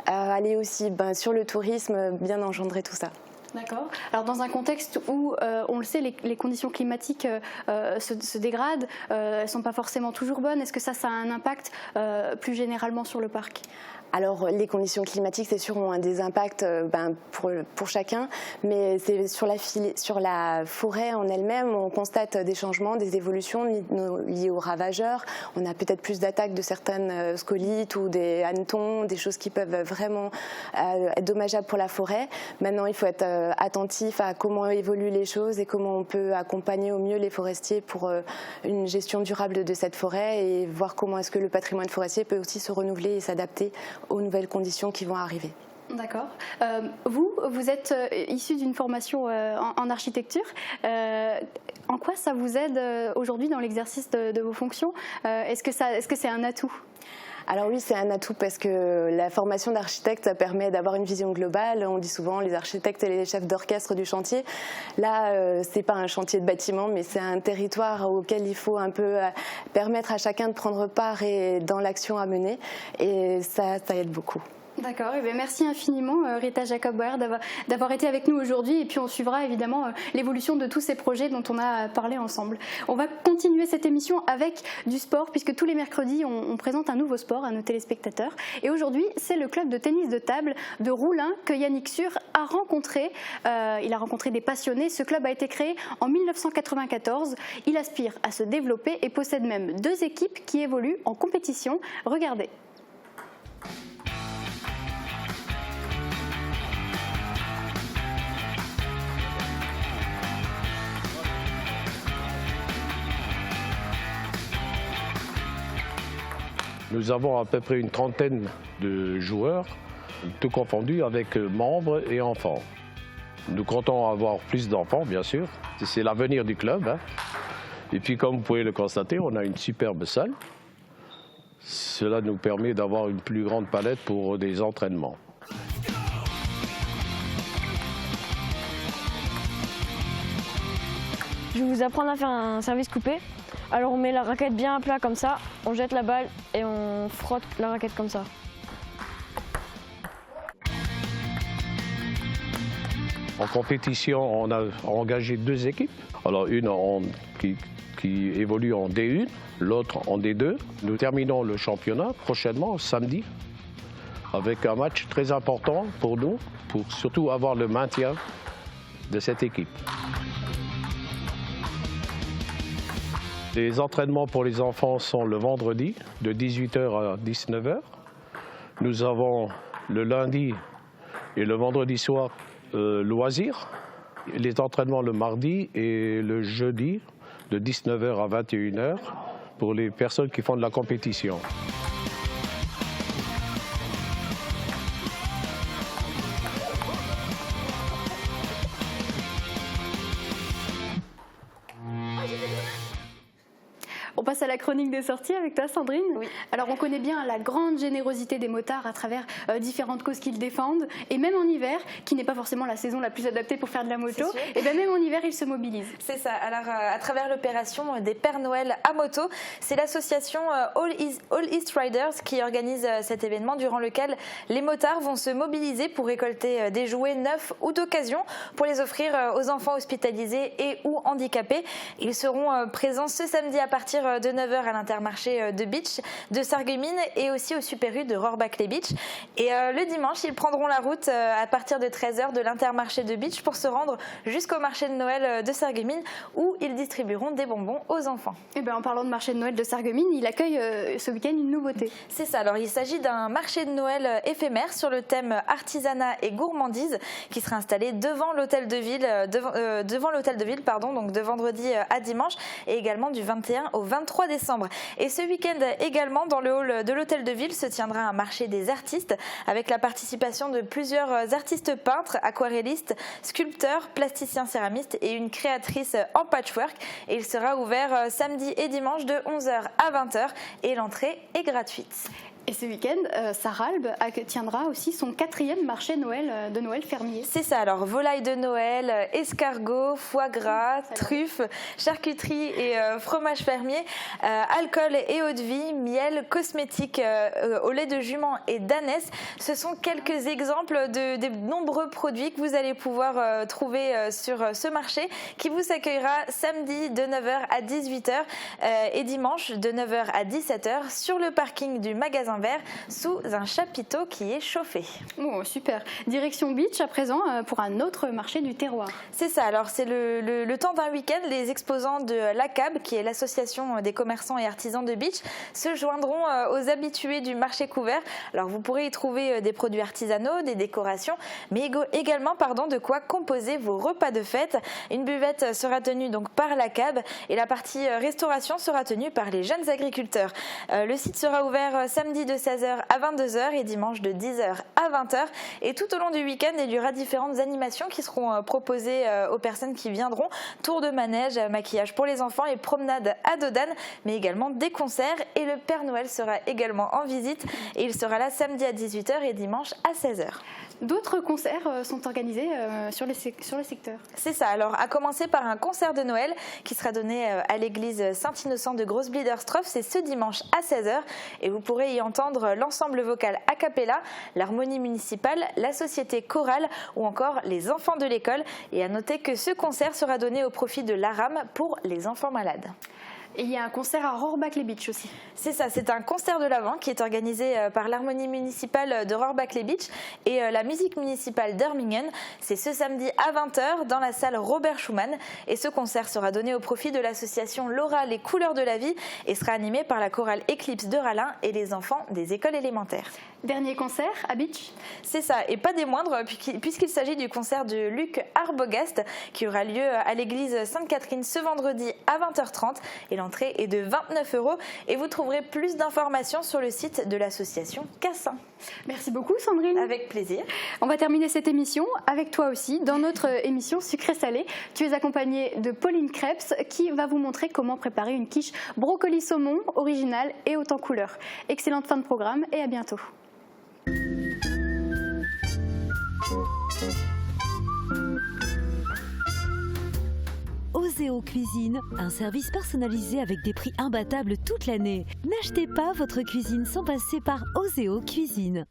aller aussi sur le tourisme, bien engendrer tout ça. D'accord. Alors dans un contexte où, on le sait, les conditions climatiques se dégradent, elles ne sont pas forcément toujours bonnes, est-ce que ça a un impact plus généralement sur le parc ? Alors les conditions climatiques, c'est sûr, ont des impacts pour chacun, mais c'est sur la forêt en elle-même, on constate des changements, des évolutions liées aux ravageurs. On a peut-être plus d'attaques de certaines scolites ou des hannetons, des choses qui peuvent vraiment être dommageables pour la forêt. Maintenant, il faut être attentif à comment évoluent les choses et comment on peut accompagner au mieux les forestiers pour une gestion durable de cette forêt et voir comment est-ce que le patrimoine forestier peut aussi se renouveler et s'adapter aux nouvelles conditions qui vont arriver. D'accord. Vous êtes issu d'une formation en architecture. En quoi ça vous aide aujourd'hui dans l'exercice de vos fonctions ? Est-ce que c'est un atout ? Alors oui, c'est un atout parce que la formation d'architecte, ça permet d'avoir une vision globale. On dit souvent les architectes et les chefs d'orchestre du chantier. Là, c'est pas un chantier de bâtiment, mais c'est un territoire auquel il faut un peu permettre à chacun de prendre part et dans l'action à mener. Et ça aide beaucoup. D'accord, et bien merci infiniment Rita Jacob-Bauer d'avoir été avec nous aujourd'hui et puis on suivra évidemment l'évolution de tous ces projets dont on a parlé ensemble. On va continuer cette émission avec du sport puisque tous les mercredis on présente un nouveau sport à nos téléspectateurs et aujourd'hui c'est le club de tennis de table de Roulin que Yannick Sur a rencontré. Il a rencontré des passionnés. Ce club a été créé en 1994. Il aspire à se développer et possède même 2 équipes qui évoluent en compétition. Regardez. Nous avons à peu près une trentaine de joueurs, tout confondu avec membres et enfants. Nous comptons avoir plus d'enfants, bien sûr. C'est l'avenir du club. Hein. Et puis, comme vous pouvez le constater, on a une superbe salle. Cela nous permet d'avoir une plus grande palette pour des entraînements. Je vais vous apprendre à faire un service coupé. Alors on met la raquette bien à plat comme ça, on jette la balle et on frotte la raquette comme ça. En compétition, on a engagé 2 équipes. Alors une qui évolue en D1, l'autre en D2. Nous terminons le championnat prochainement, samedi, avec un match très important pour nous, pour surtout avoir le maintien de cette équipe. Les entraînements pour les enfants sont le vendredi de 18h à 19h. Nous avons le lundi et le vendredi soir loisirs. Les entraînements le mardi et le jeudi de 19h à 21h pour les personnes qui font de la compétition. passe à la chronique des sorties avec toi, Sandrine. Oui. Alors, on connaît bien la grande générosité des motards à travers différentes causes qu'ils défendent. Et même en hiver, qui n'est pas forcément la saison la plus adaptée pour faire de la moto, et bien même en hiver, ils se mobilisent. C'est ça. Alors, à travers l'opération des Pères Noël à moto, c'est l'association All East Riders qui organise cet événement durant lequel les motards vont se mobiliser pour récolter des jouets neufs ou d'occasion pour les offrir aux enfants hospitalisés et ou handicapés. Ils seront présents ce samedi à partir de 9h à l'Intermarché de Beach de Sarreguemines et aussi au Super U de Rohrbach-les-Beach. Et le dimanche, ils prendront la route à partir de 13h de l'Intermarché de Beach pour se rendre jusqu'au marché de Noël de Sarreguemines où ils distribueront des bonbons aux enfants. Et en parlant de marché de Noël de Sarreguemines, il accueille ce week-end une nouveauté. C'est ça. Alors, il s'agit d'un marché de Noël éphémère sur le thème artisanat et gourmandise qui sera installé devant l'hôtel de ville, donc de vendredi à dimanche et également du 21 au 23 décembre. Et ce week-end également, dans le hall de l'hôtel de ville, se tiendra un marché des artistes avec la participation de plusieurs artistes peintres, aquarellistes, sculpteurs, plasticiens céramistes et une créatrice en patchwork. Et il sera ouvert samedi et dimanche de 11h à 20h et l'entrée est gratuite. Et ce week-end, Sarralbe tiendra aussi son 4e marché de Noël fermier. C'est ça, alors volaille de Noël, escargots, foie gras, truffes, charcuterie et fromage fermier, alcool et eau de vie, miel, cosmétiques au lait de jument et d'ânesse. Ce sont quelques exemples des nombreux produits que vous allez pouvoir trouver sur ce marché qui vous accueillera samedi de 9h à 18h et dimanche de 9h à 17h sur le parking du magasin vert sous un chapiteau qui est chauffé. Oh, super. Direction Beach à présent pour un autre marché du terroir. C'est ça, alors c'est le temps d'un week-end, les exposants de l'ACAB, qui est l'association des commerçants et artisans de Beach, se joindront aux habitués du marché couvert. Alors vous pourrez y trouver des produits artisanaux, des décorations, mais également de quoi composer vos repas de fête. Une buvette sera tenue donc par l'ACAB et la partie restauration sera tenue par les jeunes agriculteurs. Le site sera ouvert samedi de 16h à 22h et dimanche de 10h à 20h. Et tout au long du week-end, il y aura différentes animations qui seront proposées aux personnes qui viendront. Tour de manège, maquillage pour les enfants et promenade à dos d'âne, mais également des concerts. Et le Père Noël sera également en visite et il sera là samedi à 18h et dimanche à 16h. D'autres concerts sont organisés sur le secteur. C'est ça, alors à commencer par un concert de Noël qui sera donné à l'église Saint-Innocent de Großbliederstroff, c'est ce dimanche à 16h et vous pourrez y entendre l'ensemble vocal a cappella, l'harmonie municipale, la société chorale ou encore les enfants de l'école. Et à noter que ce concert sera donné au profit de l'ARAM pour les enfants malades. Et il y a un concert à Rohrbach-les-Beach aussi. C'est ça, c'est un concert de l'Avent qui est organisé par l'harmonie municipale de Rohrbach-les-Beach et la musique municipale d'Ermingen. C'est ce samedi à 20h dans la salle Robert Schumann. Et ce concert sera donné au profit de l'association Laura Les Couleurs de la Vie et sera animé par la chorale Eclipse de Rallin et les enfants des écoles élémentaires. Dernier concert à Beach. C'est ça, et pas des moindres puisqu'il s'agit du concert de Luc Arbogast qui aura lieu à l'église Sainte-Catherine ce vendredi à 20h30 et l'entrée est de 29 € et vous trouverez plus d'informations sur le site de l'association Cassin. Merci beaucoup Sandrine. Avec plaisir. On va terminer cette émission avec toi aussi dans notre émission Sucré-Salé. Tu es accompagnée de Pauline Krebs qui va vous montrer comment préparer une quiche brocoli saumon originale et haute en couleur. Excellente fin de programme et à bientôt. Oseo Cuisine, un service personnalisé avec des prix imbattables toute l'année. N'achetez pas votre cuisine sans passer par Oseo Cuisine.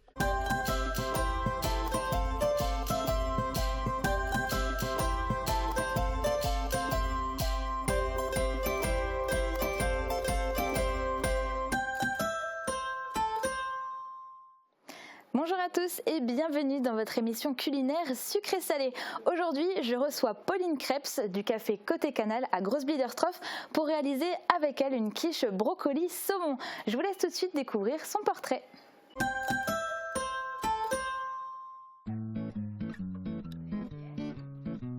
Bonjour à tous et bienvenue dans votre émission culinaire sucré-salé. Aujourd'hui, je reçois Pauline Krebs du café Côté Canal à Großbliederstroff pour réaliser avec elle une quiche brocoli saumon. Je vous laisse tout de suite découvrir son portrait.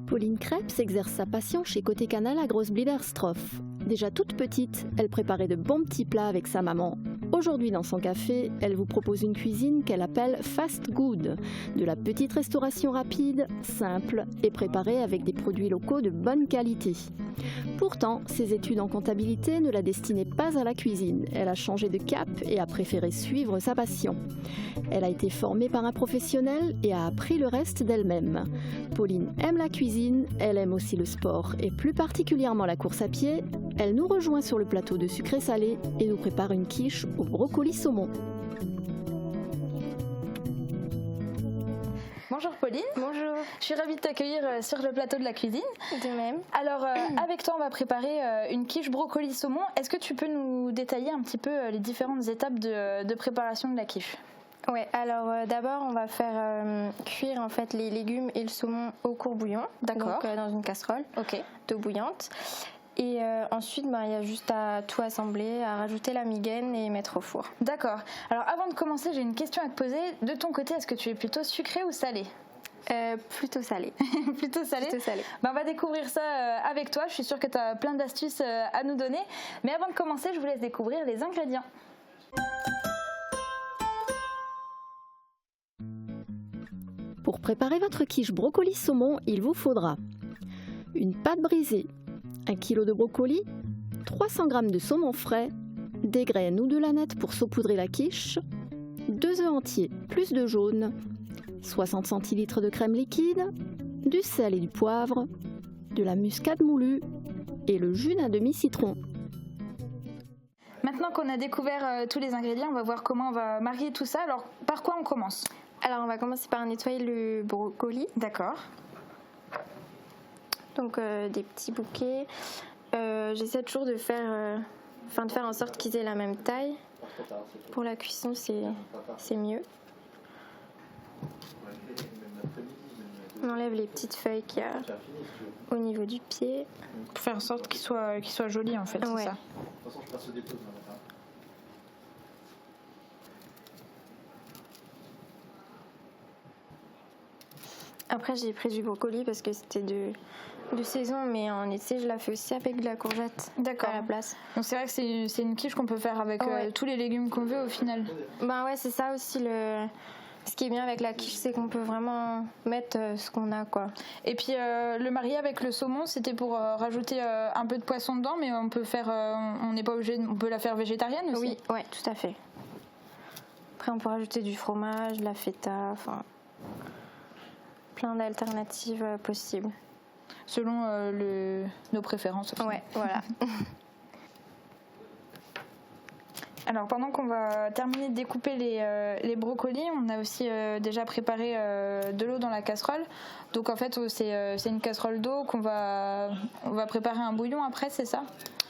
Pauline Krebs exerce sa passion chez Côté Canal à Großbliederstroff. Déjà toute petite, elle préparait de bons petits plats avec sa maman. Aujourd'hui dans son café, elle vous propose une cuisine qu'elle appelle fast good, de la petite restauration rapide, simple et préparée avec des produits locaux de bonne qualité. Pourtant, ses études en comptabilité ne la destinaient pas à la cuisine. Elle a changé de cap et a préféré suivre sa passion. Elle a été formée par un professionnel et a appris le reste d'elle-même. Pauline aime la cuisine, elle aime aussi le sport et plus particulièrement la course à pied. Elle nous rejoint sur le plateau de sucré-salé et nous prépare une quiche au brocoli saumon. Bonjour Pauline. Bonjour. Je suis ravie de t'accueillir sur le plateau de la cuisine. De même. Alors avec toi on va préparer une quiche brocoli saumon. Est-ce que tu peux nous détailler un petit peu les différentes étapes de préparation de la quiche? Ouais, alors d'abord on va faire cuire en fait les légumes et le saumon au courbouillon. D'accord. Donc dans une casserole d'eau bouillante. Et ensuite, il y a juste à tout assembler, à rajouter la migaine et mettre au four. D'accord. Alors avant de commencer, j'ai une question à te poser. De ton côté, est-ce que tu es plutôt sucré ou salé? Plutôt salé. Plutôt salé. Plutôt salé. On va découvrir ça avec toi. Je suis sûre que tu as plein d'astuces à nous donner. Mais avant de commencer, je vous laisse découvrir les ingrédients. Pour préparer votre quiche brocoli saumon, il vous faudra une pâte brisée, 1 kg de brocoli, 300 g de saumon frais, des graines ou de l'aneth pour saupoudrer la quiche, 2 œufs entiers plus de jaune, 60 centilitres de crème liquide, du sel et du poivre, de la muscade moulue et le jus d'un demi-citron. Maintenant qu'on a découvert tous les ingrédients, on va voir comment on va marier tout ça. Alors, par quoi on commence? Alors, on va commencer par nettoyer le brocoli. D'accord. Donc, des petits bouquets. J'essaie toujours de faire en sorte qu'ils aient la même taille. Pour la cuisson, c'est mieux. On enlève les petites feuilles qu'il y a au niveau du pied. Pour faire en sorte qu'ils soient jolis, en fait, c'est ça. Après, j'ai pris du brocoli parce que c'était de saison, mais en été, je la fais aussi avec de la courgette à la place. Donc c'est vrai que c'est une quiche qu'on peut faire avec tous les légumes qu'on veut au final. Ben ouais, c'est ça aussi ce qui est bien avec la quiche, c'est qu'on peut vraiment mettre ce qu'on a, quoi. Et puis le marier avec le saumon, c'était pour rajouter un peu de poisson dedans, mais on peut faire, on n'est pas obligé, on peut la faire végétarienne aussi. Oui, ouais, tout à fait. Après, on peut rajouter du fromage, de la feta, enfin plein d'alternatives possibles. Selon nos préférences aussi. Ouais, voilà. Alors pendant qu'on va terminer de découper les brocolis, on a aussi déjà préparé de l'eau dans la casserole. Donc en fait c'est une casserole d'eau on va préparer un bouillon après, c'est ça?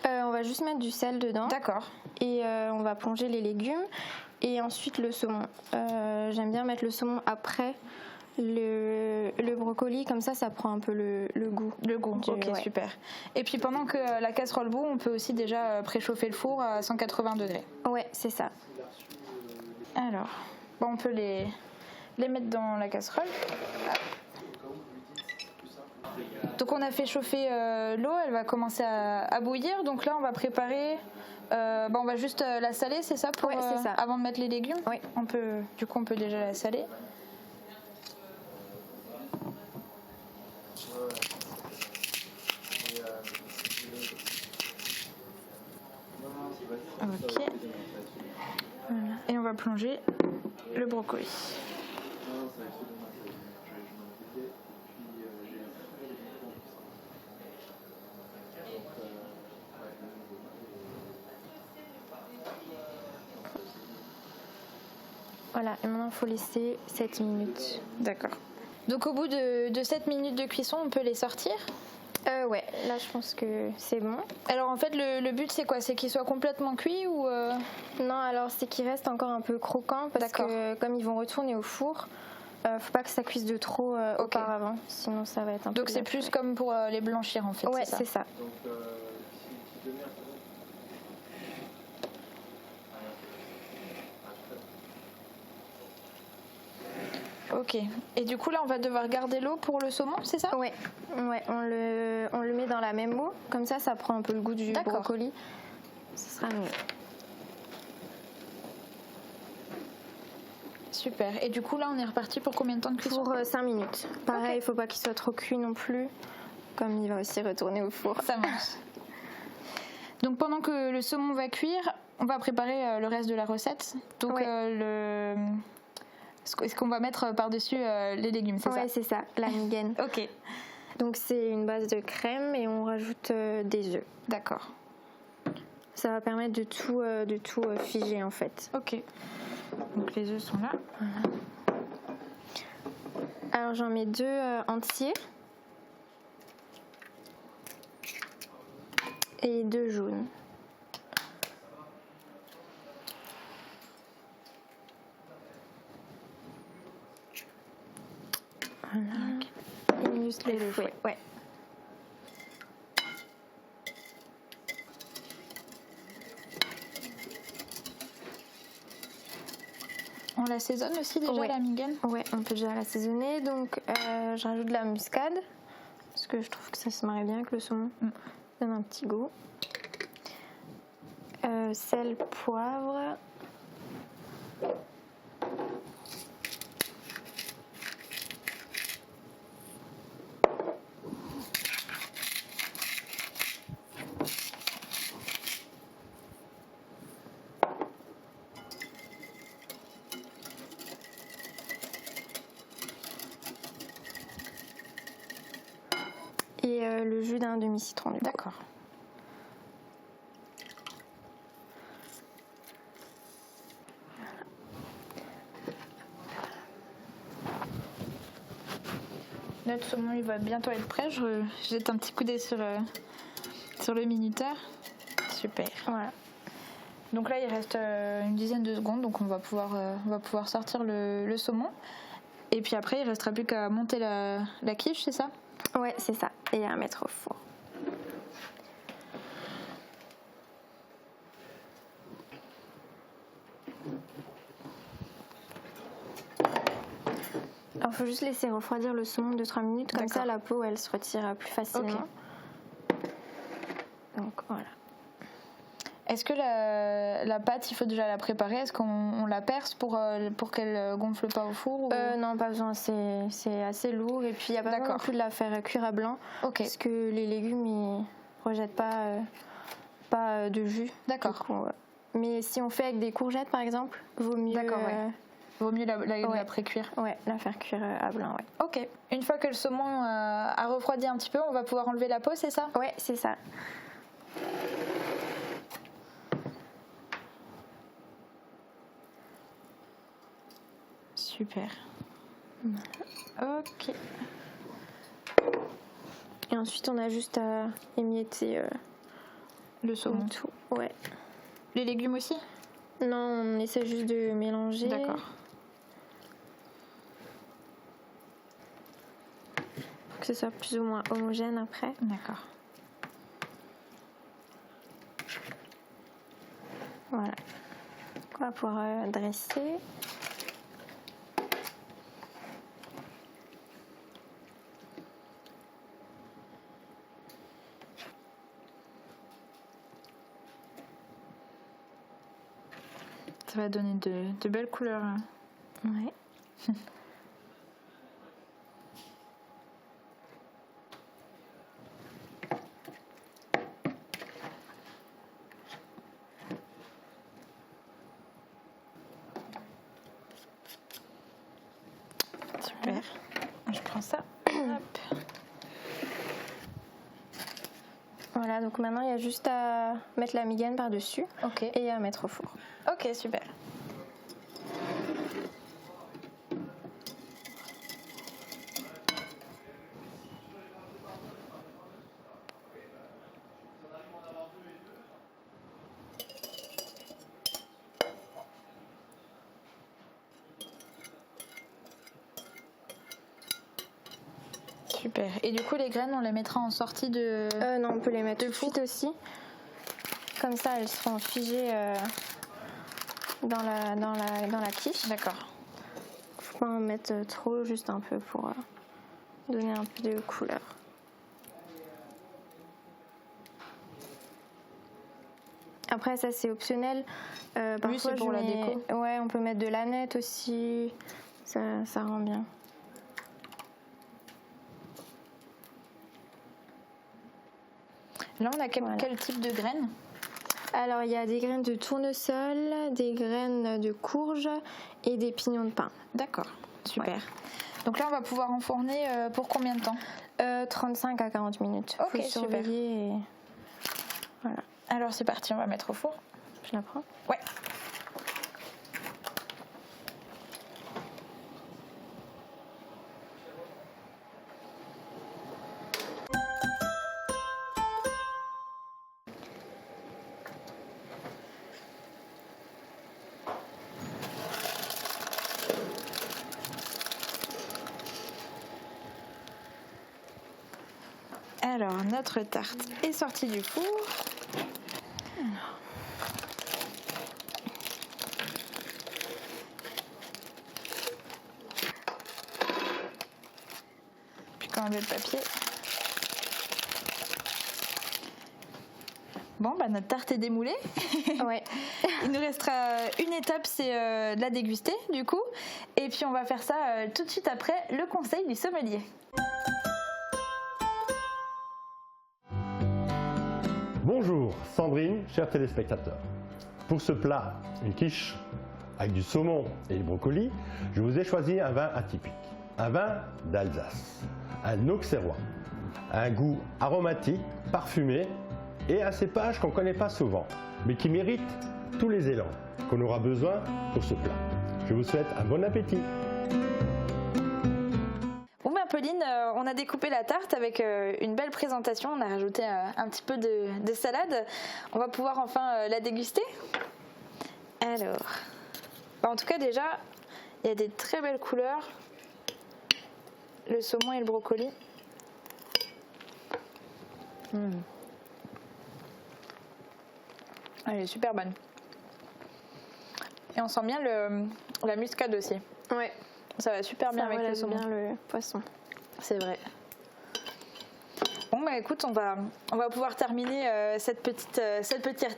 On va juste mettre du sel dedans. D'accord. Et on va plonger les légumes et ensuite le saumon. J'aime bien mettre le saumon après le brocoli, comme ça prend un peu le goût. Le goût, ok, super. Et puis pendant que la casserole bout, on peut aussi déjà préchauffer le four à 180 degrés. Ouais, c'est ça. Alors, on peut les mettre dans la casserole. Donc on a fait chauffer l'eau, elle va commencer à bouillir. Donc là, on va préparer... on va juste la saler, c'est ça, c'est ça. Avant de mettre les légumes. Oui. On peut déjà la saler. Ok. Voilà. Et on va plonger le brocoli. Voilà, et maintenant il faut laisser 7 minutes. D'accord. Donc au bout de 7 minutes de cuisson, on peut les sortir? Ouais, là je pense que c'est bon. Alors en fait le but c'est quoi? C'est qu'ils soient complètement cuits ou Non, alors c'est qu'ils restent encore un peu croquants parce que comme ils vont retourner au four, faut pas que ça cuise de trop auparavant, sinon ça va être un peu... Donc c'est plus comme pour les blanchir en fait, ouais, c'est ça? C'est ça. Ok. Et du coup là on va devoir garder l'eau pour le saumon, c'est ça? Ouais, on le met dans la même eau, comme ça prend un peu le goût du brocoli. Ce sera mieux. Super. Et du coup, là, on est reparti pour combien de temps de cuisson? Pour 5 minutes. Pareil, il ne faut pas qu'il soit trop cuit non plus, comme il va aussi retourner au four. Ça marche. Donc pendant que le saumon va cuire, on va préparer le reste de la recette. Donc est-ce qu'on va mettre par-dessus les légumes, c'est ça? Oui, c'est ça, la migaine. Ok. Donc c'est une base de crème et on rajoute des œufs. D'accord. Ça va permettre de tout figer en fait. Ok. Donc les œufs sont là. Voilà. Alors j'en mets 2 entiers. Et 2 jaunes. Voilà. Et juste le fouet. Ouais. On l'assaisonne aussi déjà, la migaine? Ouais, on peut déjà l'assaisonner. Donc je rajoute de la muscade parce que je trouve que ça se marie bien avec le saumon. Ça donne un petit goût. Sel, poivre. Et le jus d'un demi-citron. D'accord. Notre saumon il va bientôt être prêt. Je jette un petit coup d'œil sur le minuteur. Super. Voilà. Donc là il reste une dizaine de secondes, donc on va pouvoir sortir le saumon. Et puis après il restera plus qu'à monter la quiche, c'est ça? Ouais, c'est ça. Et à mettre au four. Alors, il faut juste laisser refroidir le saumon 2-3 minutes, comme ça la peau elle se retire plus facilement. Okay. Donc voilà. Est-ce que la pâte, il faut déjà la préparer? Est-ce qu'on la perce pour qu'elle gonfle pas au four ou... Non, pas besoin, c'est assez lourd et puis il n'y a pas besoin non plus de la faire cuire à blanc parce que les légumes ils rejettent pas de jus. D'accord. Mais si on fait avec des courgettes par exemple, vaut mieux... D'accord, vaut mieux la pré-cuire. Ouais, la faire cuire à blanc, ouais. Ok. Une fois que le saumon a refroidi un petit peu, on va pouvoir enlever la peau, c'est ça? Ouais, c'est ça. Super. Ok. Et ensuite, on a juste à émietter le saumon. Tout. Ouais. Les légumes aussi? Non, on essaie juste de mélanger. D'accord. Pour que ce soit plus ou moins homogène après. D'accord. Voilà. On va pouvoir dresser. Ça va donner de belles couleurs. Ouais. Super. Je prends ça. Hop. Voilà, donc maintenant il y a juste à mettre la migaine par-dessus et à mettre au four. Ok, super. Super. Et du coup, les graines, on les mettra en sortie de... Non, on peut les mettre tout de suite aussi. Comme ça, elles seront figées dans la quiche. D'accord. Faut pas en mettre trop, juste un peu pour donner un peu de couleur. Après, ça c'est optionnel. Parfois, c'est pour la déco. Ouais, on peut mettre de l'aneth aussi. Ça rend bien. Là, on a quel type de graines? Alors, il y a des graines de tournesol, des graines de courge et des pignons de pin. D'accord, super. Ouais. Donc là, on va pouvoir enfourner pour combien de temps? 35 à 40 minutes. Ok, faut surveiller. Et... Voilà. Alors, c'est parti, on va mettre au four. Je la prends? Ouais. Alors, notre tarte est sortie du four. Puis quand on enlever le papier. Bon, bah notre tarte est démoulée. Ouais. Il nous restera une étape, c'est de la déguster du coup. Et puis on va faire ça tout de suite après le conseil du sommelier. Bonjour Sandrine, chers téléspectateurs. Pour ce plat, une quiche avec du saumon et du brocoli, je vous ai choisi un vin atypique. Un vin d'Alsace, un auxerrois. Un goût aromatique, parfumé et un cépage qu'on ne connaît pas souvent, mais qui mérite tous les élans qu'on aura besoin pour ce plat. Je vous souhaite un bon appétit. Bon ben Pauline, on a découpé la tarte avec une belle présentation, on a rajouté un petit peu de salade. On va pouvoir enfin la déguster. Alors, en tout cas déjà, il y a des très belles couleurs. Le saumon et le brocoli. Elle est super bonne. Et on sent bien la muscade aussi. Ouais. Ça va super bien avec le saumon. Bien le poisson. C'est vrai. Bon bah écoute, on va pouvoir terminer cette petite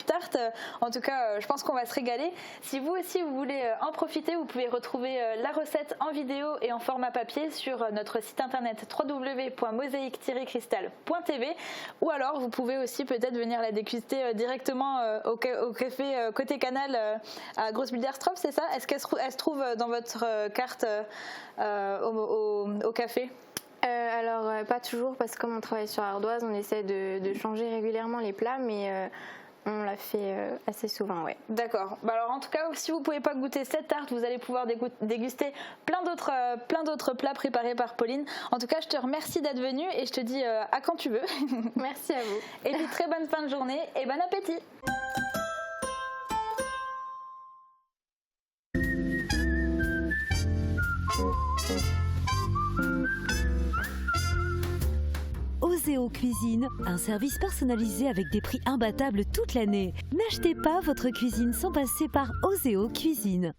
tarte. En tout cas, je pense qu'on va se régaler. Si vous aussi vous voulez en profiter, vous pouvez retrouver la recette en vidéo et en format papier sur notre site internet www.mosaïque-cristal.tv, ou alors vous pouvez aussi peut-être venir la déguster directement au café côté canal à Grossbilderstroff, c'est ça? Est-ce qu'elle se trouve dans votre carte au café? Alors pas toujours, parce que comme on travaille sur Ardoise, on essaie de changer régulièrement les plats, mais on l'a fait assez souvent, ouais. D'accord. Bah alors en tout cas, si vous pouvez pas goûter cette tarte, vous allez pouvoir déguster plein d'autres plats préparés par Pauline. En tout cas, je te remercie d'être venue et je te dis à quand tu veux. Merci à vous. Et puis très bonne fin de journée et bon appétit. Oseo Cuisine, un service personnalisé avec des prix imbattables toute l'année. N'achetez pas votre cuisine sans passer par Oseo Cuisine.